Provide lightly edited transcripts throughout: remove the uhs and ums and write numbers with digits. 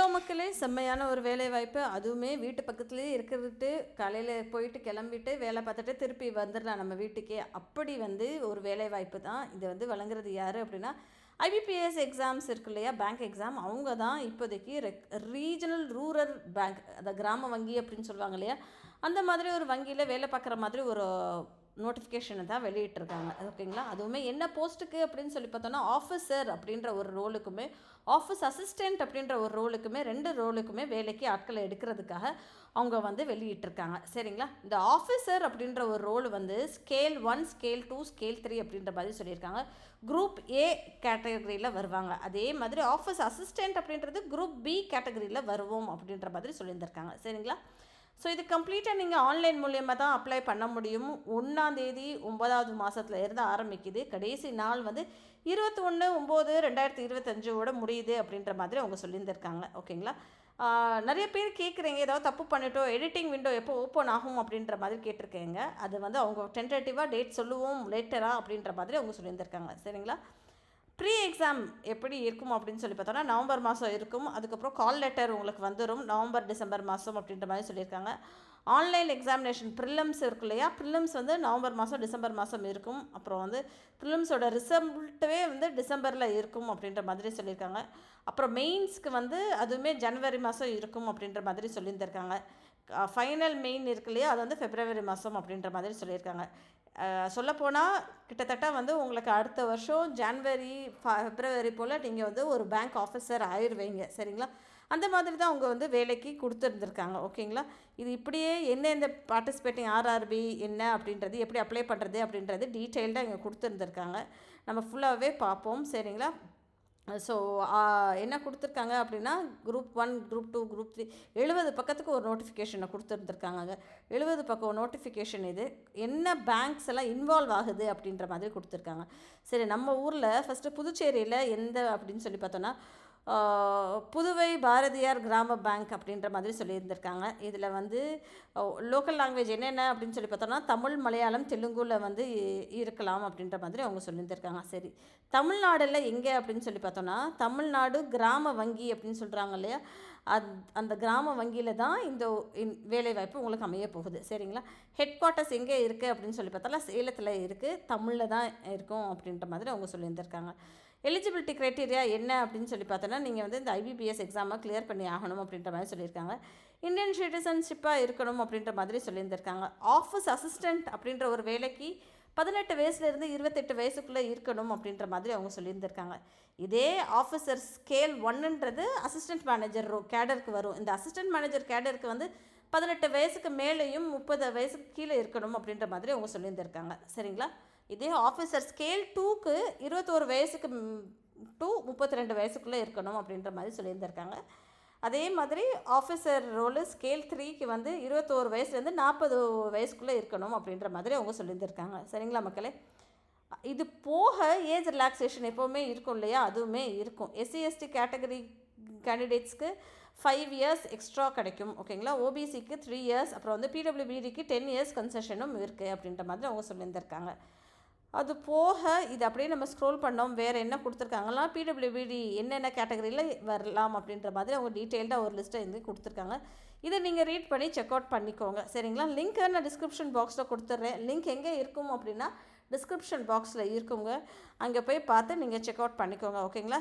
Hello மக்களே, செம்மையான ஒரு வேலை வாய்ப்பு. அதுவுமே வீட்டு பக்கத்துலேயே இருக்கிறது. காலையில் போயிட்டு கிளம்பிட்டு வேலை பார்த்துட்டு திருப்பி வந்துடலாம் நம்ம வீட்டுக்கே. அப்படி ஒரு வேலை வாய்ப்பு தான். இதை வழங்குறது யார் அப்படின்னா, ஐபிபிஎஸ் எக்ஸாம்ஸ் இருக்கு இல்லையா, பேங்க் எக்ஸாம். அவங்க தான் இப்போதைக்கு ரீஜனல் ரூரல் பேங்க், அந்த கிராம வங்கி அப்படின்னு சொல்லுவாங்க இல்லையா, அந்த மாதிரி ஒரு வங்கியில் வேலை பார்க்குற மாதிரி ஒரு நோட்டிஃபிகேஷனை தான் வெளியிட்டிருக்காங்க. ஓகேங்களா. அதுவுமே என்ன போஸ்ட்டுக்கு அப்படின்னு சொல்லி பார்த்தோன்னா, ஆஃபீஸர் அப்படின்ற ஒரு ரோலுக்குமே, ஆஃபீஸ் அசிஸ்டண்ட் அப்படின்ற ஒரு ரோலுக்குமே, 2 ரோலுக்குமே வேலைக்கு ஆட்களை எடுக்கிறதுக்காக அவங்க வெளியிட்டிருக்காங்க. சரிங்களா. இந்த ஆஃபீஸர் அப்படின்ற ஒரு ரோல் ஸ்கேல் 1, ஸ்கேல் 2, ஸ்கேல் 3 அப்படின்ற மாதிரி சொல்லியிருக்காங்க. குரூப் ஏ கேட்டகரியில் வருவாங்க. அதே மாதிரி ஆஃபீஸ் அசிஸ்டண்ட் அப்படின்றது குரூப் பி கேட்டகரியில் வருவோம் அப்படின்ற மாதிரி சொல்லியிருந்திருக்காங்க. சரிங்களா. ஸோ இது கம்ப்ளீட்டாக நீங்கள் ஆன்லைன் மூலியமாக தான் அப்ளை பண்ண முடியும். 1ஆம் தேதி 9வது மாதத்துல இருந்து ஆரம்பிக்குது. கடைசி நாள் 21/9/2025 முடியுது அப்படின்ற மாதிரி அவங்க சொல்லியிருந்திருக்காங்க. ஓகேங்களா. நிறைய பேர் கேட்குறீங்க, ஏதாவது தப்பு பண்ணிட்டோம், எடிட்டிங் விண்டோ எப்போ ஓப்பன் ஆகும் அப்படின்ற மாதிரி கேட்டிருக்கீங்க. அது அவங்க டென்டேட்டிவாக டேட் சொல்லுவோம் லேட்டராக அப்படின்ற மாதிரி அவங்க சொல்லியிருந்திருக்காங்க. சரிங்களா. ப்ரீ எக்ஸாம் எப்படி இருக்கும் அப்படின்னு சொல்லி பார்த்தோன்னா, நவம்பர் மாதம் இருக்கும். அதுக்கப்புறம் கால் லெட்டர் உங்களுக்கு வந்துடும் நவம்பர் டிசம்பர் மாதம் அப்படின்ற மாதிரி சொல்லியிருக்காங்க. ஆன்லைன் எக்ஸாமினேஷன் ப்ரிலிம்ஸ் இருக்கு இல்லையா, ப்ரிலிம்ஸ் நவம்பர் மாதம் டிசம்பர் மாதம் இருக்கும். அப்புறம் ப்ரிலிம்ஸோட ரிசல்ட்டவே டிசம்பரில் இருக்கும் அப்படின்ற மாதிரி சொல்லியிருக்காங்க. அப்புறம் மெயின்ஸ்க்கு அதுவுமே ஜனவரி மாதம் இருக்கும் அப்படின்ற மாதிரி சொல்லியிருந்திருக்காங்க. ஃபைனல் மெயின் இருக்கு இல்லையா, அது ஃபெப்ரவரி மாதம் அப்படின்ற மாதிரி சொல்லியிருக்காங்க. சொல்லப்போனால் கிட்டத்தட்ட உங்களுக்கு அடுத்த வருஷம் ஜான்வரி பிப்ரவரி போல் நீங்கள் ஒரு பேங்க் ஆஃபீஸர் ஆயிடுவீங்க. சரிங்களா. அந்த மாதிரி தான் அவங்க வேலைக்கு கொடுத்துருந்துருக்காங்க. ஓகேங்களா. இது இப்படியே எந்தெந்த பார்ட்டிசிபேட்டிங் ஆர்ஆர்பி என்ன அப்படின்றது, எப்படி அப்ளை பண்ணுறது அப்படின்றது டீட்டெயில்டாக இங்கே கொடுத்துருந்துருக்காங்க. நம்ம ஃபுல்லாகவே பார்ப்போம். சரிங்களா. ஸோ என்ன கொடுத்துருக்காங்க அப்படின்னா, குரூப் 1, குரூப் 2, குரூப் 3 70 பக்கத்துக்கு ஒரு நோட்டிஃபிகேஷனை கொடுத்துருந்துருக்காங்க. 70 பக்கம் நோட்டிஃபிகேஷன். இது என்ன பேங்க்ஸ் எல்லாம் இன்வால்வ் ஆகுது அப்படின்ற மாதிரி கொடுத்துருக்காங்க. சரி, நம்ம ஊரில் ஃபஸ்ட்டு புதுச்சேரியில் எந்த அப்படின்னு சொல்லி பார்த்தோன்னா, புதுவை பாரதியார் கிராம பேங்க் அப்படின்ற மாதிரி சொல்லியிருந்திருக்காங்க. இதில் லோக்கல் லாங்குவேஜ் என்னென்ன அப்படின்னு சொல்லி பார்த்தோன்னா, தமிழ், மலையாளம், தெலுங்குல இருக்கலாம் அப்படின்ற மாதிரி அவங்க சொல்லியிருந்திருக்காங்க. சரி, தமிழ்நாடில் எங்கே அப்படின்னு சொல்லி பார்த்தோன்னா, தமிழ்நாடு கிராம வங்கி அப்படின்னு சொல்கிறாங்க இல்லையா, அந்த கிராம வங்கியில் தான் இந்த வேலைவாய்ப்பு உங்களுக்கு அமைய போகுது. சரிங்களா. ஹெட் குவார்ட்டர்ஸ் எங்கே இருக்குது அப்படின்னு சொல்லி பார்த்தாலும் சேலத்தில் இருக்குது, தமிழில் தான் இருக்கும் அப்படின்ற மாதிரி அவங்க சொல்லியிருந்திருக்காங்க. எலிஜிபிலிட்டி க்ரைட்டீரியா என்ன அப்படின்னு சொல்லி பார்த்தோன்னா, நீங்கள் இந்த ஐபிபிஎஸ் எக்ஸாமை கிளியர் பண்ணி ஆகணும் அப்படின்ற மாதிரி சொல்லியிருக்காங்க. இந்தியன் சிட்டிசன்ஷிப்பாக இருக்கணும் அப்படின்ற மாதிரி சொல்லியிருந்திருக்காங்க. ஆஃபீஸ் அசிஸ்டண்ட் அப்படின்ற ஒரு வேலைக்கு 18 வயசுலேருந்து 28 வயசுக்குள்ளே இருக்கணும் அப்படின்ற மாதிரி அவங்க சொல்லியிருந்திருக்காங்க. இதே ஆஃபீஸர் ஸ்கேல் 1ன்றது அசிஸ்டன்ட் மேனேஜர் கேடருக்கு வரும். இந்த அசிஸ்டன்ட் மேனேஜர் கேடருக்கு 18 வயசுக்கு மேலேயும் 30 வயசுக்கு கீழே இருக்கணும் அப்படின்ற மாதிரி அவங்க சொல்லியிருந்திருக்காங்க. சரிங்களா. இதே ஆஃபீஸர் ஸ்கேல் 2க்கு 21 வயசுக்கு டு 32 வயசுக்குள்ளே இருக்கணும் அப்படின்ற மாதிரி சொல்லியிருந்திருக்காங்க. அதே மாதிரி ஆஃபீஸர் ரோலு ஸ்கேல் 3க்கு 21 வயசுலேருந்து 40 வயசுக்குள்ளே இருக்கணும் அப்படின்ற மாதிரி அவங்க சொல்லியிருந்திருக்காங்க. சரிங்களா மக்களே. இது போக ஏஜ் ரிலாக்ஸேஷன் எப்போவுமே இருக்கும் இல்லையா, அதுவுமே இருக்கும். எஸ்சி/எஸ்டி கேட்டகரி கேண்டிடேட்ஸ்க்கு 5 இயர்ஸ் எக்ஸ்ட்ரா கிடைக்கும். ஓகேங்களா. ஓபிசிக்கு 3 இயர்ஸ், அப்புறம் பிடபிள்யூபிடிக்கு 10 இயர்ஸ் கன்செஷனும் இருக்குது அப்படின்ற மாதிரி அவங்க சொல்லியிருந்திருக்காங்க. அது போக இது அப்படியே நம்ம ஸ்க்ரோல் பண்ணோம், வேறு என்ன கொடுத்துருக்காங்களா, பிடபிள்யூபிடி என்னென்ன கேட்டகரியில் வரலாம் அப்படின்ற மாதிரி அவங்க டீட்டெயில்டாக ஒரு லிஸ்ட்டை கொடுத்துருக்காங்க. இதை நீங்கள் ரீட் பண்ணி செக் அவுட் பண்ணிக்கோங்க. சரிங்களா. லிங்க்கை நான் டிஸ்கிரிப்ஷன் பாக்ஸில் கொடுத்துட்றேன். லிங்க் எங்கே இருக்கும் அப்படின்னா, டிஸ்கிரிப்ஷன் பாக்ஸில் இருக்குங்க. அங்கே போய் பார்த்து நீங்கள் செக் அவுட் பண்ணிக்கோங்க. ஓகேங்களா.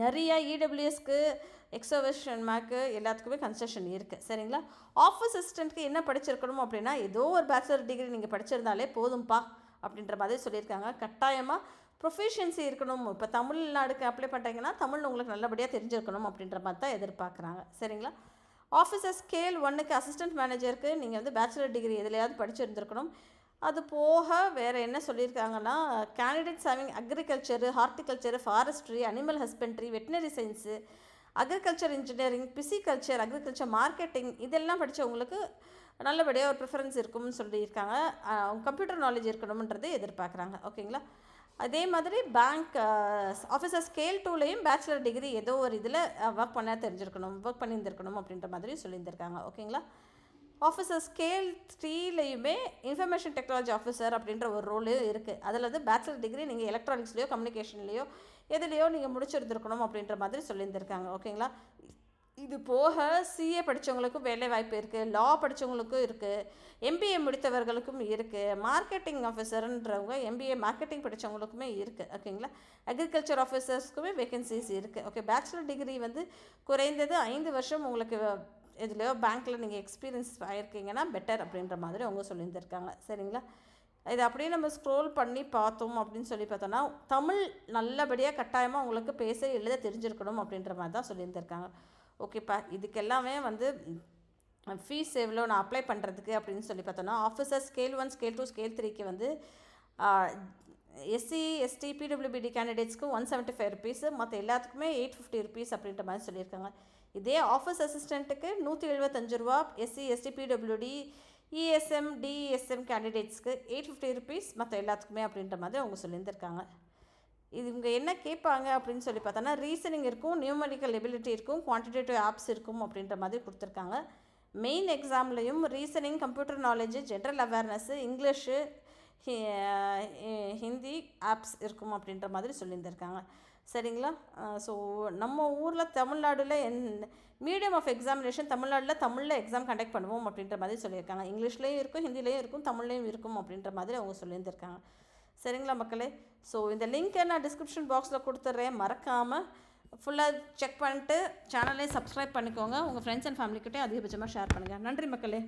நிறைய இடபிள்யூஎஸ்க்கு, எக்ஸோவேஷன் மேக்கு எல்லாத்துக்குமே கன்செஷன் இருக்குது. சரிங்களா. ஆஃபீஸ் அசிஸ்டண்ட்க்கு என்ன படிச்சிருக்கணும் அப்படின்னா, ஏதோ ஒரு பேச்சுலர் டிகிரி நீங்கள் படிச்சிருந்தாலே போதும்பா அப்படின்ற மாதிரி சொல்லியிருக்காங்க. கட்டாயமாக ப்ரொஃபிஷியன்சி இருக்கணும். இப்போ தமிழ்நாடுக்கு அப்ளை பண்ணுறீங்கன்னா தமிழ் உங்களுக்கு நல்லபடியாக தெரிஞ்சிருக்கணும் அப்படின்ற மாதிரி தான் எதிர்பார்க்குறாங்க. சரிங்களா. ஆஃபீஸர் ஸ்கேல் 1க்கு அசிஸ்டன்ட் மேனேஜருக்கு நீங்கள் பேச்சுலர் டிகிரி எதுலையாவது படிச்சிருந்துருக்கணும். அது போக வேறு என்ன சொல்லியிருக்காங்கன்னா, candidates having agriculture, horticulture, forestry, animal husbandry, veterinary science, agriculture engineering, pisciculture, agriculture marketing இதெல்லாம் படித்தவங்களுக்கு நல்லபடியாக ஒரு ப்ரிஃபரன்ஸ் இருக்கும்னு சொல்லியிருக்காங்க. கம்ப்யூட்டர் நாலேஜ் இருக்கணும்ன்றது எதிர்பார்க்குறாங்க. ஓகேங்களா. அதே மாதிரி பேங்க் ஆஃபீஸர் ஸ்கேல் 2லேயும் பேச்சுலர் டிகிரி ஏதோ ஒரு இதில் ஒர்க் பண்ணியிருந்திருக்கணும் அப்படின்ற மாதிரி சொல்லியிருந்திருக்காங்க. ஓகேங்களா. ஆஃபீஸர் ஸ்கேல் 3லேயுமே இன்ஃபர்மேஷன் டெக்னாலஜி ஆஃபீஸர் அப்படின்ற ஒரு ரோலு இருக்குது. அதில் பேச்சுலர் டிகிரி நீங்கள் எலக்ட்ரானிக்ஸ்லேயோ கம்யூனிகேஷன்லேயோ எதுலேயோ நீங்கள் முடிச்சிருந்துருக்கணும் அப்படின்ற மாதிரி சொல்லியிருந்திருக்காங்க. ஓகேங்களா? இது போக சிஏ படித்தவங்களுக்கும் வேலை வாய்ப்பு இருக்குது, லா படித்தவங்களுக்கும் இருக்குது, எம்பிஏ முடித்தவர்களுக்கும் இருக்குது, மார்க்கெட்டிங் ஆஃபீஸர்ன்றவங்க எம்பிஏ மார்க்கெட்டிங் படித்தவங்களுக்குமே இருக்குது. ஓகேங்களா? அக்ரிகல்ச்சர் ஆஃபீஸர்ஸ்க்குமே வேகன்சிஸ் இருக்குது. ஓகே, பேச்சுலர் டிகிரி வந்து குறைந்தது 5 வருஷம் உங்களுக்கு எதுலையோ பேங்க்கில் நீங்கள் எக்ஸ்பீரியன்ஸ் ஆகிருக்கீங்கன்னா பெட்டர் அப்படின்ற மாதிரி அவங்க சொல்லியிருந்திருக்காங்க. சரிங்களா? இது அப்படியே நம்ம ஸ்க்ரோல் பண்ணி பார்த்தோம் அப்படின்னு சொல்லி பார்த்தோன்னா, தமிழ் நல்லபடியாக கட்டாயமாக உங்களுக்கு பேச எழுத தெரிஞ்சிருக்கணும் அப்படின்ற மாதிரி தான் சொல்லியிருந்திருக்காங்க. ஓகேப்பா, இதுக்கெல்லாமே வந்து ஃபீஸ் எவ்வளோ நான் அப்ளை பண்ணுறதுக்கு அப்படின்னு சொல்லி பார்த்தோன்னா, ஆஃபீஸர் ஸ்கேல் 1, ஸ்கேல் 2, ஸ்கேல் 3க்கு வந்து எஸ்சி, எஸ்டி, பிடபிள்யூபிடி கேண்டிடேட்ஸ்க்கு 175 ருபீஸு, மற்ற எல்லாத்துக்குமே 850 ருபீஸ் அப்படின்ற மாதிரி சொல்லியிருக்காங்க. இதே ஆஃபீஸ் அசிஸ்டண்ட்டுக்கு 175 ரூபா, SC, ST, PWD, ESM, DSM கேண்டிடேட்ஸ்க்கு 850 ருபீஸ், மற்ற எல்லாத்துக்குமே அப்படின்ற மாதிரி அவங்க சொல்லியிருந்திருக்காங்க. இது இவங்க என்ன கேட்பாங்க அப்படின்னு சொல்லி பார்த்தோன்னா, ரீசனிங் இருக்கும், நியூமரிக்கல் எபிலிட்டி இருக்கும், குவான்டிடேட்டிவ் ஆப்ஸ் இருக்கும் அப்படின்ற மாதிரி கொடுத்துருக்காங்க. மெயின் எக்ஸாம்லேயும் reasoning, computer knowledge, general awareness, English, Hindi ஆப்ஸ் இருக்கும் அப்படின்ற மாதிரி சொல்லியிருந்திருக்காங்க. சரிங்களா? ஸோ நம்ம ஊரில் தமிழ்நாடுல மீடியம் ஆஃப் எக்ஸாமினேஷன் தமிழில் எக்ஸாம் கண்டக்ட் பண்ணுவோம் அப்படின்ற மாதிரி சொல்லியிருக்காங்க. இங்கிலீஷ்லேயும் இருக்கும், ஹிந்திலையும் இருக்கும், தமிழ்லேயும் இருக்கும் அப்படின்ற மாதிரி அவங்க சொல்லியிருந்திருக்காங்க. சரிங்களா மக்களே? ஸோ இந்த லிங்க்கை நான் டிஸ்கிரிப்ஷன் பாக்ஸில் கொடுத்துட்றேன். மறக்காமல் ஃபுல்லாக செக் பண்ணிட்டு சேனலையும் சப்ஸ்கிரைப் பண்ணிக்கோங்க. உங்கள் ஃப்ரெண்ட்ஸ் அண்ட் ஃபேமிலிக்கிட்டே அதிகபட்சமாக ஷேர் பண்ணுங்கள். நன்றி மக்களே.